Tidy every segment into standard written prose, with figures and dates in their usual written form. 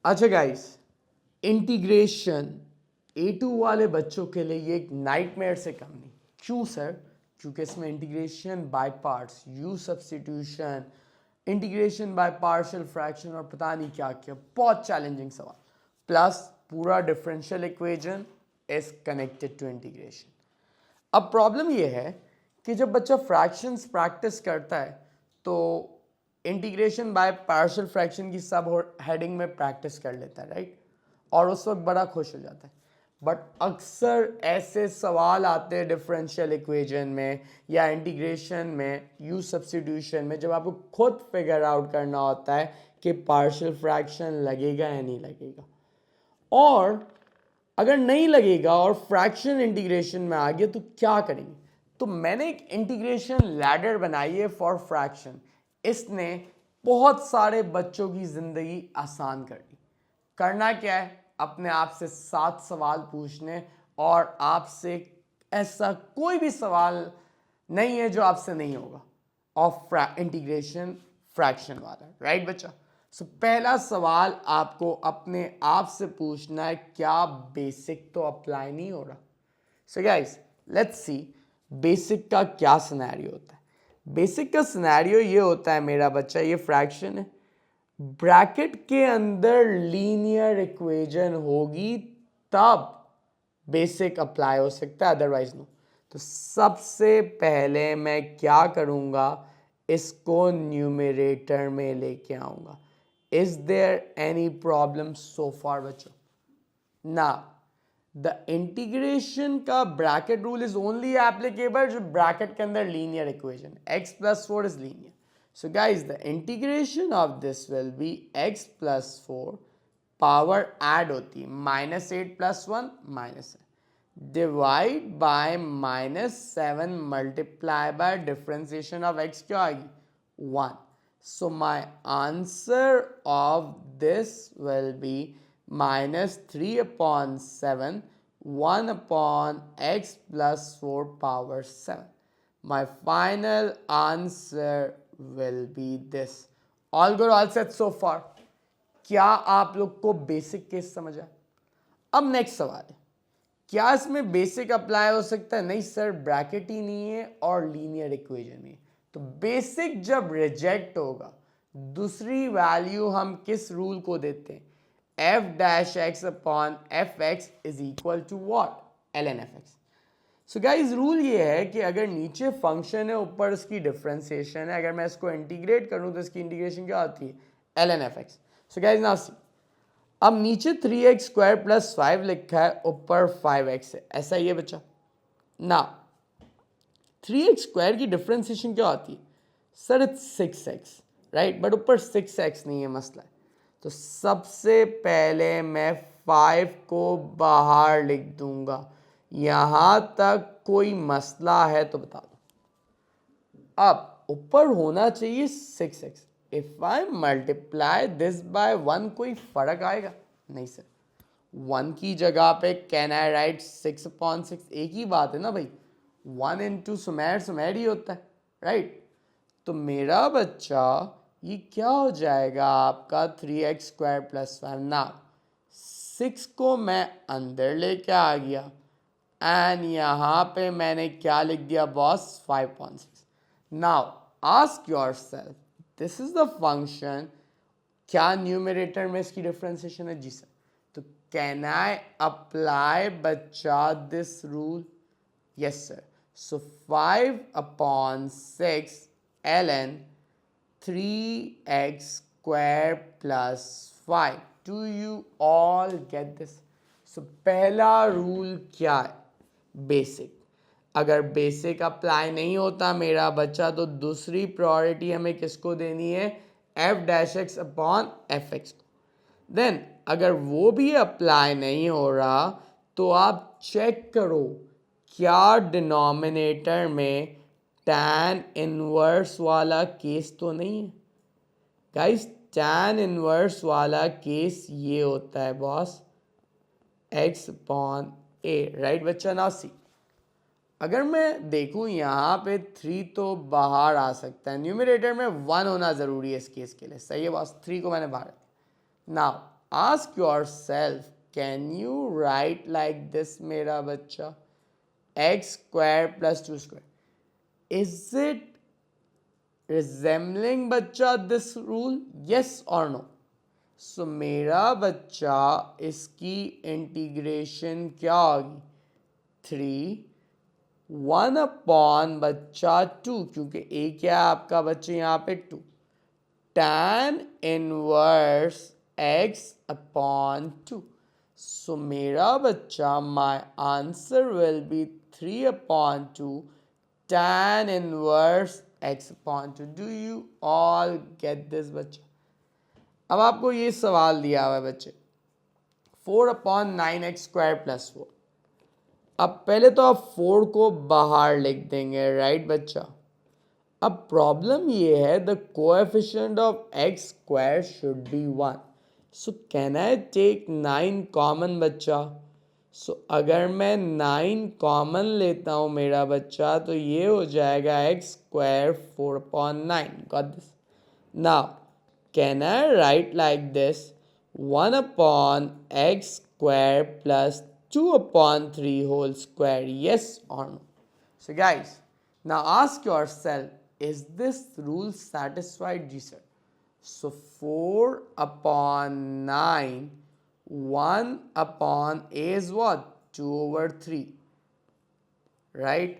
अच्छा guys, integration A2 वाले बच्चों के लिए ये एक नाइटमेयर से कम नहीं। क्यों सर? क्योंकि इसमें integration by parts, you substitution, integration by partial fraction और पता नहीं क्या क्या, बहुत चैलेंजिंग सवाल। प्लस पूरा differential equation is connected to integration. अब प्रॉब्लम ये है कि जब बच्चा फ्रैक्शंस प्रैक्टिस करता है तो इंटीग्रेशन बाय पार्शियल फ्रैक्शन की सब हेडिंग में प्रैक्टिस कर लेता है, राइट? और उस वक्त बड़ा खुश हो जाता है। बट अक्सर ऐसे सवाल आते हैं डिफरेंशियल इक्वेशन में या इंटीग्रेशन में, यू सब्स्टिट्यूशन में, जब आपको खुद फिगर आउट करना होता है कि पार्शियल फ्रैक्शन लगेगा या नहीं लगेगा। और अगर नहीं लगेगा और फ्रैक्शन इंटीग्रेशन में आ गया तो क्या करेंगे? तो मैंने एक इंटीग्रेशन लैडर बनाई है फॉर फ्रैक्शन। इसने बहुत सारे बच्चों की जिंदगी आसान कर दी। करना क्या है? अपने आप से 7 सवाल पूछने, और आपसे ऐसा कोई भी सवाल नहीं है जो आपसे नहीं होगा ऑफ इंटीग्रेशन फ्रैक्शन वाला, राइट बच्चा? सो पहला सवाल आपको अपने आप से पूछना है, क्या बेसिक तो अप्लाई नहीं हो रहा? So guys, let's see basic का क्या सिनेरियो होता है। बेसिक का सिनेरियो ये होता है मेरा बच्चा, ये फ्रैक्शन है, ब्रैकेट के अंदर लीनियर इक्वेशन होगी तब बेसिक अप्लाई हो सकता है, अदरवाइज नो। तो सबसे पहले मैं क्या करूंगा, इसको न्यूमरेटर में लेके आऊंगा। Is there any problem so far बच्चों? ना, द इंटीग्रेशन का bracket rule is only applicable जो ब्रैकेट के अंदर linear equation x+4 is linear. So guys, the integration of this will be x+4 power add होती है -8 + 1 -7 divide by -7 multiply by differentiation of x क्या आएगी 1। So my answer of this will be -3/7 1/x+4 power 7। My final answer will be this. All good, all set so far? क्या आप लोग को basic case समझ आया? अब नेक्स्ट सवाल है, क्या इसमें बेसिक अप्लाई हो सकता है? नहीं सर, ब्रैकेट ही नहीं है और लीनियर इक्वेशन ही है। तो बेसिक जब रिजेक्ट होगा, दूसरी वैल्यू हम किस रूल को देते हैं? f'(x/fx is equal to what? ln fx। So guys, rule ये है कि अगर नीचे फंक्शन है, ऊपर इसकी डिफरेंशिएशन है, अगर मैं इसको इंटीग्रेट करूं तो इसकी इंटीग्रेशन क्या होती है? ln fx। So guys now see, अब नीचे 3x² + 5 लिखा है, ऊपर 5x है, ऐसा ही है बच्चा ना। 3x² की डिफरेंशिएशन क्या होती है? Sir it's 6x, right? But ऊपर 6x नहीं है, मसला है। तो सबसे पहले मैं 5 को बाहर लिख दूंगा। यहां तक कोई मसला है तो बता दो। अब ऊपर होना चाहिए 6x। If I multiply this by 1 कोई फर्क आएगा? नहीं सर, 1 की जगह पे कैन आई राइट 6/6? एक ही बात है ना भाई, 1 इंटू सुमेर सुमेर ही होता है, राइट? तो मेरा बच्चा ये क्या हो जाएगा आपका 3x² + 5 ना। 6 को मैं अंदर लेके आ गया एंड यहाँ पे मैंने क्या लिख दिया boss? 5/6। Now ask yourself, this is the function, क्या न्यूमरेटर में इसकी डिफरेंशिएशन है? जी सर। तो कैन आई अप्लाई बच्चा this rule? Yes sir. So 5/6 ln 3x² + 5। Do you all get this? सो पहला रूल क्या है? बेसिक। अगर बेसिक अप्लाई नहीं होता मेरा बच्चा तो दूसरी प्रायोरिटी हमें किसको देनी है? f'(x/fx) को। देन अगर वो भी अप्लाई नहीं हो रहा तो आप चेक करो क्या डिनोमिनेटर में tan इनवर्स वाला केस तो नहीं है। गाइस, tan इनवर्स वाला केस ये होता है बॉस, x/a, राइट बच्चा? ना सी, अगर मैं देखूं यहाँ पे 3 तो बाहर आ सकता है, न्यूमरेटर में 1 होना ज़रूरी है इस केस के लिए, सही है बॉस? 3 को मैंने बाहर। Now ask your self, can you right like this मेरा बच्चा, x square plus 2 square, is it resembling बच्चा दिस रूल, yes और no? सो मेरा बच्चा इसकी इंटीग्रेशन क्या होगी, 3 1 बच्चा 2, क्योंकि ए क्या है आपका बच्चे यहाँ पे 2, tan इनवर्स x अपॉन 2. सो मेरा बच्चा my answer will B 3/2 tan inverse x upon 2. Do you all get this बच्चा? अब आपको ये सवाल दिया हुआ है बच्चे, 4/9x² प्लस 4. अब पहले तो आप 4 को बाहर लिख देंगे, राइट बच्चा. अब प्रॉब्लम ये है, the coefficient of x square should be 1. So can I take 9 common बच्चा? सो अगर मैं 9 कॉमन लेता हूँ मेरा बच्चा, तो ये हो जाएगा x square 4/9. Got this? Now can I write like this, 1/x square plus 2/3 whole square, yes or no? So guys, now ask yourself, is this rule satisfied? Ji sir. So 4/9, 1/a is what? 2/3, right?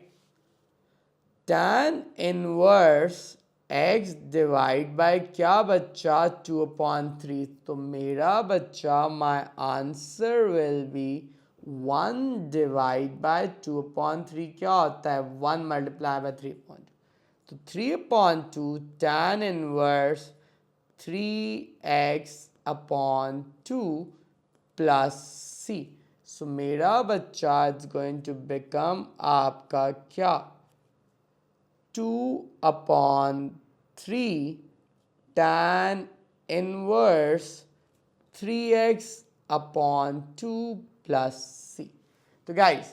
Tan inverse x divide by क्या बच्चा, 2/3. तो मेरा बच्चा my answer will B 1 divide by 2/3 क्या होता है, 1 multiply by 3/2. तो 3/2 tan inverse 3x/2 plus c. सो मेरा बच्चा इट्स गोइंग टू बिकम आपका क्या, 2/3 tan inverse 3x/2 plus c. तो गाइस,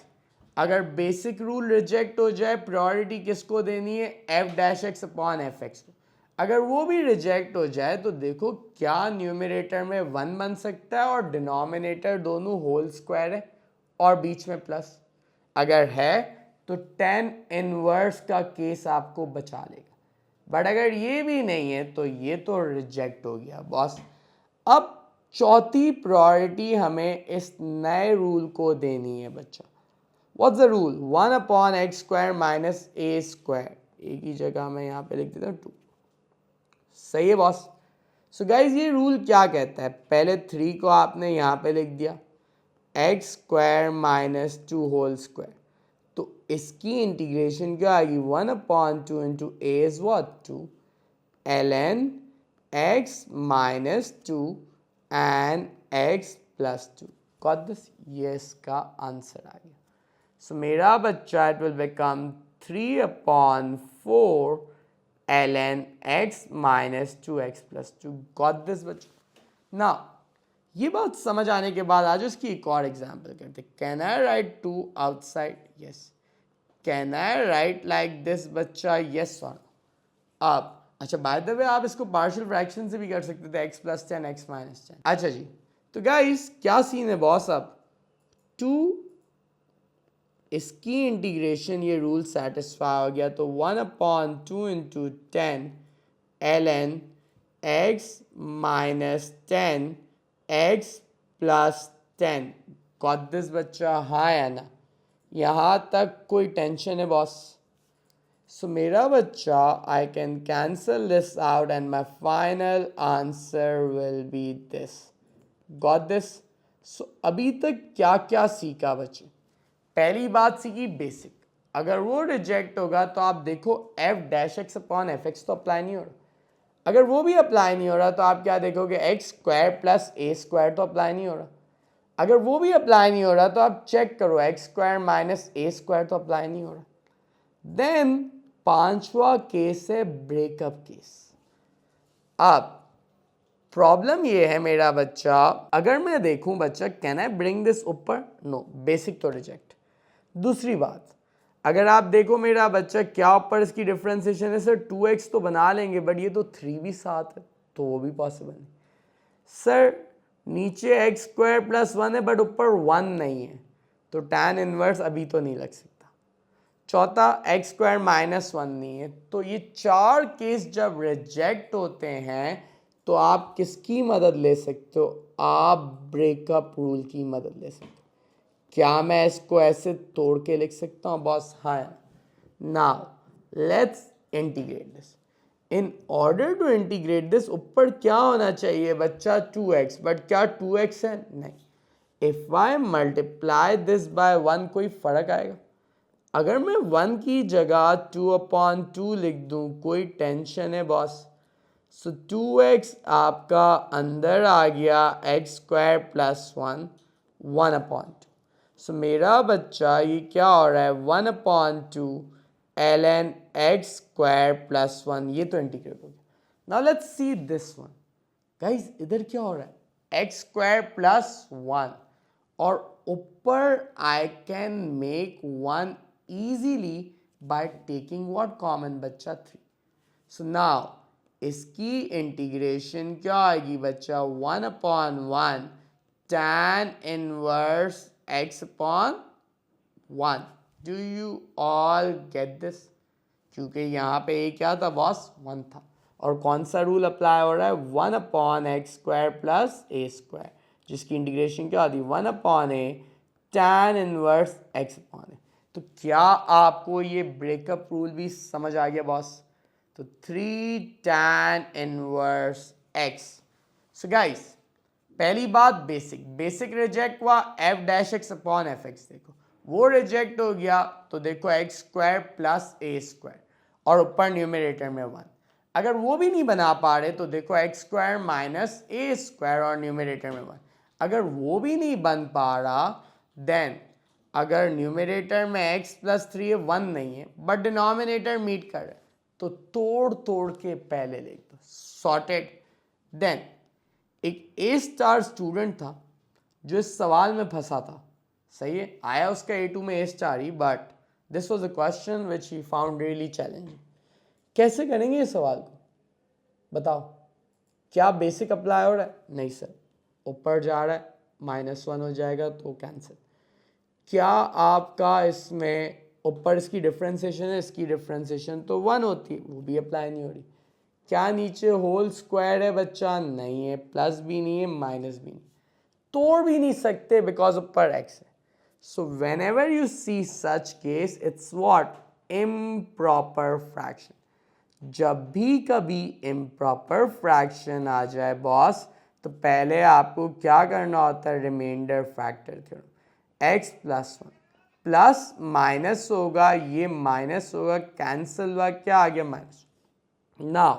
अगर बेसिक रूल रिजेक्ट हो जाए, प्रायोरिटी किसको देनी है, f'(x/fx) को. अगर वो भी रिजेक्ट हो जाए तो देखो क्या न्यूमरेटर में 1 बन सकता है और डिनोमिनेटर दोनों होल स्क्वायर है और बीच में प्लस. अगर है तो tan इनवर्स का केस आपको बचा लेगा. बट अगर ये भी नहीं है तो ये तो रिजेक्ट हो गया बॉस. अब चौथी प्रायोरिटी हमें इस नए रूल को देनी है बच्चा. What's the rule, 1/x square minus a square. A की जगह मैं यहाँ पे लिख देता हूँ 2. सही है बॉस. सो गाइज ये रूल क्या कहता है, पहले 3 को आपने यहाँ पे लिख दिया, x square minus 2 whole square. तो इसकी इंटीग्रेशन क्या आएगी, 1/2 into a is what 2 ln x minus 2 and x plus 2. Got this? ये इसका आंसर आ गया. सो मेरा बच्चा it will become 3/4 ln x minus 2x plus 2. Got this बच्चा? नाउ ये बात समझ आने के बाद आज इसकी एक और एग्जाम्पल करते. Can I right 2 outside, yes. Can I write like this बच्चा, यस और नो? अब अच्छा, बाय द वे आप इसको पार्शियल फ्रैक्शन से भी कर सकते थे, x प्लस 10 x माइनस 10. अच्छा जी, तो गाइस क्या सीन है बॉस, अब 2 इसकी इंटीग्रेशन ये रूल सेटिस्फाई हो गया, तो 1/2 into 10 ln x minus 10 x plus 10. Got this बच्चा? हाँ या ना? यहाँ तक कोई टेंशन है बॉस? सो मेरा बच्चा I can cancel this out and my final answer will be this. Got this? So अभी तक क्या क्या सीखा बच्चे? पहली बात सीखी बेसिक. अगर वो रिजेक्ट होगा तो आप देखो f'(x/fx) तो अप्लाई नहीं हो रहा. अगर वो भी अप्लाई नहीं हो रहा तो आप क्या देखोगे, x square plus a square तो अप्लाई नहीं हो रहा. अगर वो भी अप्लाई नहीं हो रहा तो आप चेक करो, x square minus a square तो अप्लाई नहीं हो रहा. देन पांचवा केस है ब्रेकअप केस. अब प्रॉब्लम ये है मेरा बच्चा, अगर मैं देखूं बच्चा, कैन आई ब्रिंग दिस ऊपर, नो, बेसिक तो रिजेक्ट. दूसरी बात, अगर आप देखो मेरा बच्चा, क्या ऊपर इसकी डिफरेंशिएशन है सर, 2x तो बना लेंगे बट ये तो 3 भी साथ है, तो वो भी पॉसिबल नहीं. सर नीचे एक्स स्क्वायर प्लस 1 है बट ऊपर 1 नहीं है, तो tan इनवर्स अभी तो नहीं लग सकता। चौथा, एक्स स्क्वायर माइनस 1 नहीं है। तो ये चार केस जब रिजेक्ट होते हैं तो आप किसकी मदद ले सकते हो? आप ब्रेकअप रूल की मदद ले सकते हो। क्या मैं इसको ऐसे तोड़ के लिख सकता हूँ बॉस? हाँ। Now let's integrate this. In order to integrate this, ऊपर क्या होना चाहिए बच्चा? 2x, बट क्या 2x है? नहीं। If I multiply this by 1, कोई फर्क आएगा? अगर मैं 1 की जगह 2/2 लिख दूं, कोई टेंशन है बॉस? सो 2x आपका अंदर आ गया एक्स स्क्वायर प्लस 1, 1/2। सो मेरा बच्चा ये क्या हो रहा है? 1/2 ln एक्स स्क्वायर प्लस 1, ये तो इंटीग्रेट हो गया। Now let's see this one. Guys इधर क्या हो रहा है? एक्स स्क्वायर प्लस 1, और ऊपर I can make 1 easily by taking what common बच्चा? 3। सो नाउ इसकी इंटीग्रेशन क्या आएगी बच्चा? 1/1 tan inverse x upon 1। Do you all get this? क्योंकि यहाँ पे ये क्या था बॉस? 1 था। और कौन सा रूल अप्लाई हो रहा है? 1/x square plus a square, जिसकी इंटीग्रेशन क्या होती है? 1/a tan inverse x upon a। तो क्या आपको ये ब्रेकअप रूल भी समझ आ गया बॉस? तो 3 tan inverse x। So guys, पहली बात बेसिक रिजेक्ट हुआ, f dash x upon F x. देखो वो रिजेक्ट हो गया, तो देखो एक्स स्क्वायर प्लस ए स्क्वायर, और ऊपर न्यूमरेटर में 1। अगर वो भी नहीं बना पा रहे तो देखो एक्स स्क्वायर माइनस ए स्क्वायर और न्यूमरेटर में 1। अगर वो भी नहीं बन पा रहा, देन अगर न्यूमरेटर में x प्लस 3 है, 1 नहीं है, बट डिनोमिनेटर मीट कर रहा है, तो तोड़ तोड़ के पहले लिख दो। सॉर्टेड। देन एक ए स्टार स्टूडेंट था जो इस सवाल में फंसा था। सही है, आया उसका A2 में ए स्टार ही, but this was a question which he found really challenging. कैसे करेंगे इस सवाल को? बताओ। क्या बेसिक अप्लाई हो रहा है? नहीं सर, ऊपर जा रहा है, -1 हो जाएगा तो कैंसिल। क्या आपका इसमें ऊपर इसकी डिफ्रेंसिएशन है, इसकी डिफ्रेंसिएशन तो 1 होती है, वो भी अप्लाई नहीं हो रही। क्या नीचे होल स्क्वायर है बच्चा? नहीं है। प्लस भी नहीं है, माइनस भी नहीं, तोड़ भी नहीं सकते बिकॉज ऊपर एक्स है। So whenever you see such case, it's what? Improper fraction. जब भी कभी इम्प्रॉपर फ्रैक्शन आ जाए बॉस, तो पहले आपको क्या करना होता है? Remainder factor theorem. X plus 1 plus minus होगा, ये माइनस होगा, कैंसिल हुआ, क्या आ गया? Minus. Now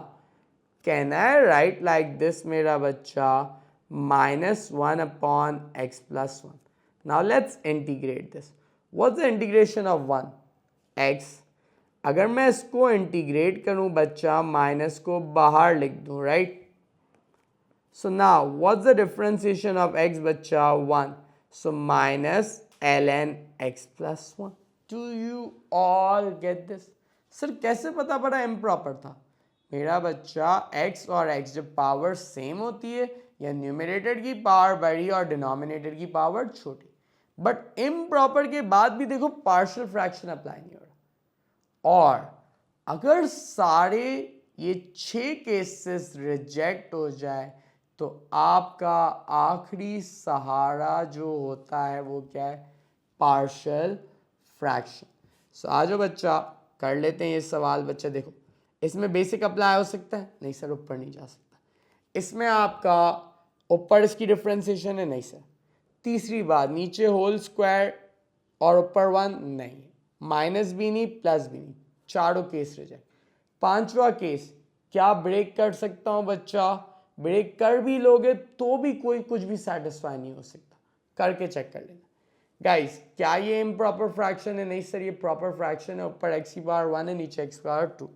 can I write like this मेरा बच्चा? -1/x plus 1। Now let's integrate this. What's the integration of 1? x। अगर मैं इसको इंटीग्रेट करूं बच्चा, माइनस को बाहर लिख दूं, right? So now what's the differentiation of x बच्चा? 1. So minus ln x plus 1. Do you all get this? Sir कैसे पता पड़ा इम्प्रॉपर था? मेरा बच्चा x और x जब पावर सेम होती है, या न्यूमरेटर की पावर बड़ी और डिनोमिनेटर की पावर छोटी, बट इम्प्रॉपर के बाद भी देखो पार्शियल फ्रैक्शन अप्लाई नहीं हो रहा। और अगर सारे ये 6 केसेस रिजेक्ट हो जाए, तो आपका आखिरी सहारा जो होता है वो क्या है? Partial fraction. सो आ जाओ बच्चा, कर लेते हैं ये सवाल। बच्चा देखो, इसमें बेसिक अप्लाई हो सकता है? नहीं सर, ऊपर नहीं जा सकता। इसमें आपका ऊपर इसकी डिफ्रेंसिएशन है? नहीं सर। तीसरी बात, नीचे होल स्क्वायर और ऊपर 1 नहीं, माइनस भी नहीं, प्लस भी नहीं, चारों केस रिजेक्ट। पांचवा केस, क्या ब्रेक कर सकता हूं बच्चा? ब्रेक कर भी लोगे तो भी कोई कुछ भी सेटिस्फाई नहीं हो सकता। करके चेक कर लेना। गाइस, क्या ये इम्प्रॉपर फ्रैक्शन है? नहीं सर, ये प्रॉपर फ्रैक्शन है। ऊपर एक्स की पावर 1 है, नीचे एक्स की पावर 2।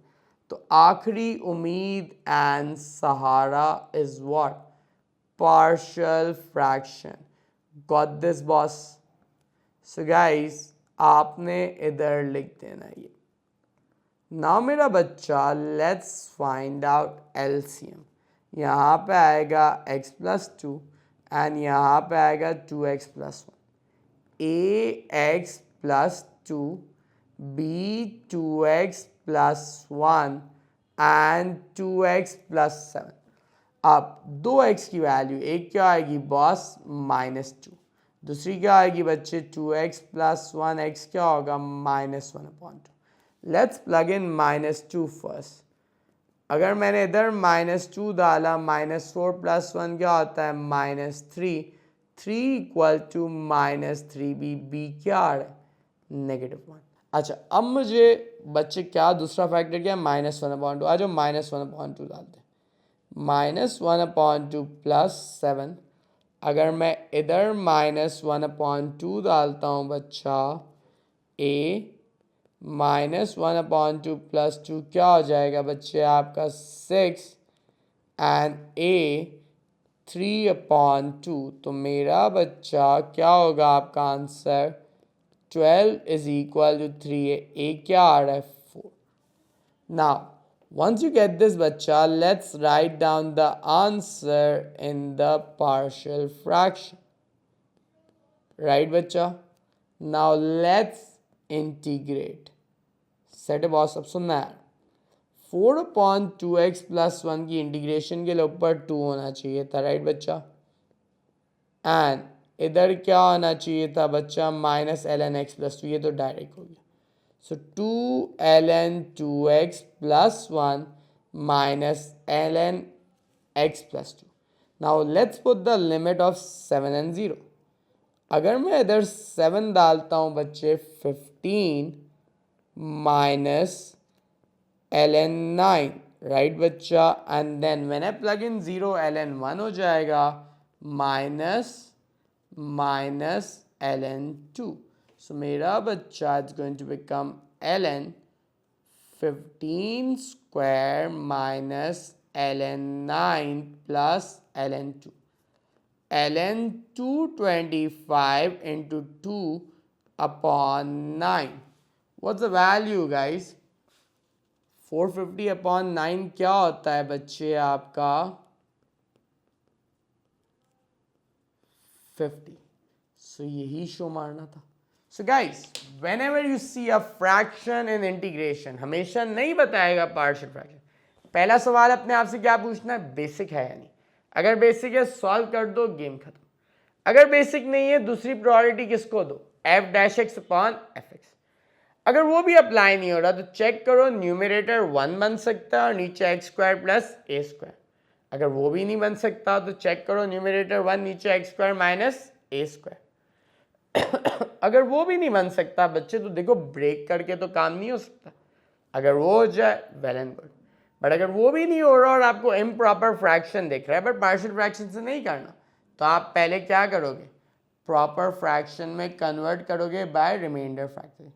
तो आखिरी उम्मीद and Sahara is what? Partial fraction. Got this boss? So guys, आपने इधर लिख देना ये। नाउ मेरा बच्चा, लेट्स फाइंड आउट एलसीएम। यहाँ पे आएगा x प्लस 2 एंड यहाँ पे आएगा 2x plus 1, ax plus 2, b 2x plus 1 and 2x plus 7। अब 2x की वैल्यू, एक क्या आएगी बॉस -2, दूसरी क्या आएगी बच्चे 2x प्लस 1, x क्या होगा -1/2। Let's plug in -2 first. अगर मैंने इधर -2 डाला, -4 प्लस 1 क्या होता है -3, 3 इक्वल टू -3b, b क्या आ रहा है -1। अच्छा अब मुझे बच्चे क्या दूसरा फैक्टर क्या है -1/2, आ जाओ -1/2 डालते हैं, -1/2 प्लस 7। अगर मैं इधर -1/2 डालता हूँ बच्चा, a -1/2 प्लस 2 क्या हो जाएगा बच्चे आपका 6 एंड a 3/2। तो मेरा बच्चा क्या होगा आपका answer 12 is equal to 3, a क्या आ रहा है 4। Now once you get this bacha, let's write down the answer in the partial fraction, right bacha? Now let's integrate. Set boss अब सुनना है, 4/2x प्लस 1 की इंटीग्रेशन के लिए ऊपर 2 होना चाहिए था, राइट बच्चा, एंड इधर क्या होना चाहिए था बच्चा -ln x प्लस 2, ये तो डायरेक्ट हो गया। So 2ln 2x plus 1 minus ln x plus 2. Now let's put the limit of 7 and 0. अगर मैं इधर 7 डालता हूँ बच्चे 15 minus ln 9, राइट बच्चा, and then when I plug in 0 ln 1 हो जाएगा minus ln 2. So मेरा बच्चा is going to become ln 15 square minus ln 9 plus ln 2. ln 225 into 2 upon 9. What's the value guys? 450 upon 9 क्या होता है बच्चे आपका 50. So यही शो मारना था। So guys, whenever you see a fraction in integration, हमेशा नहीं बताएगा partial fraction। पहला सवाल अपने आप से क्या पूछना है, बेसिक है या नहीं। अगर बेसिक है सॉल्व कर दो, गेम खत्म। अगर बेसिक नहीं है दूसरी प्रायोरिटी किसको दो, f' अपॉन fx। अगर वो भी अप्लाई नहीं हो रहा तो चेक करो, न्यूमरेटर 1 बन सकता है और नीचे x² प्लस a²। अगर वो भी नहीं बन सकता तो चेक करो, न्यूमरेटर 1 नीचे x² माइनस a²। अगर वो भी नहीं बन सकता बच्चे तो देखो ब्रेक करके तो काम नहीं हो सकता। अगर वो हो जाए वेल एंड गुड, बट अगर वो भी नहीं हो रहा और आपको इम्प्रॉपर फ्रैक्शन दिख रहा है बट पार्शियल फ्रैक्शन से नहीं करना, तो आप पहले क्या करोगे, प्रॉपर फ्रैक्शन में कन्वर्ट करोगे बाय रिमाइंडर फैक्टर।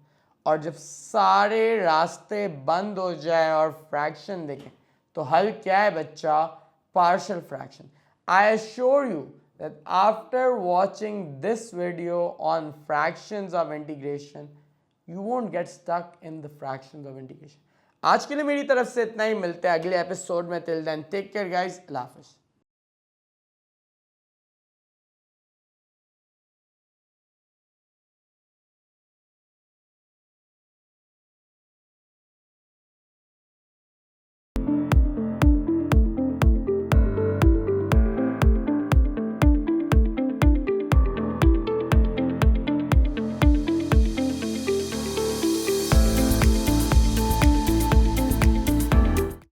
और जब सारे रास्ते बंद हो जाए और फ्रैक्शन दिखे तो हल क्या है बच्चा, partial fraction. I assure you that after watching this video on fractions of integration, you won't get stuck in the fractions of integration. आज के लिए मेरी तरफ से इतना ही, मिलते हैं अगले एपिसोड में। Till then take care guys, अल्लाह हाफिज़।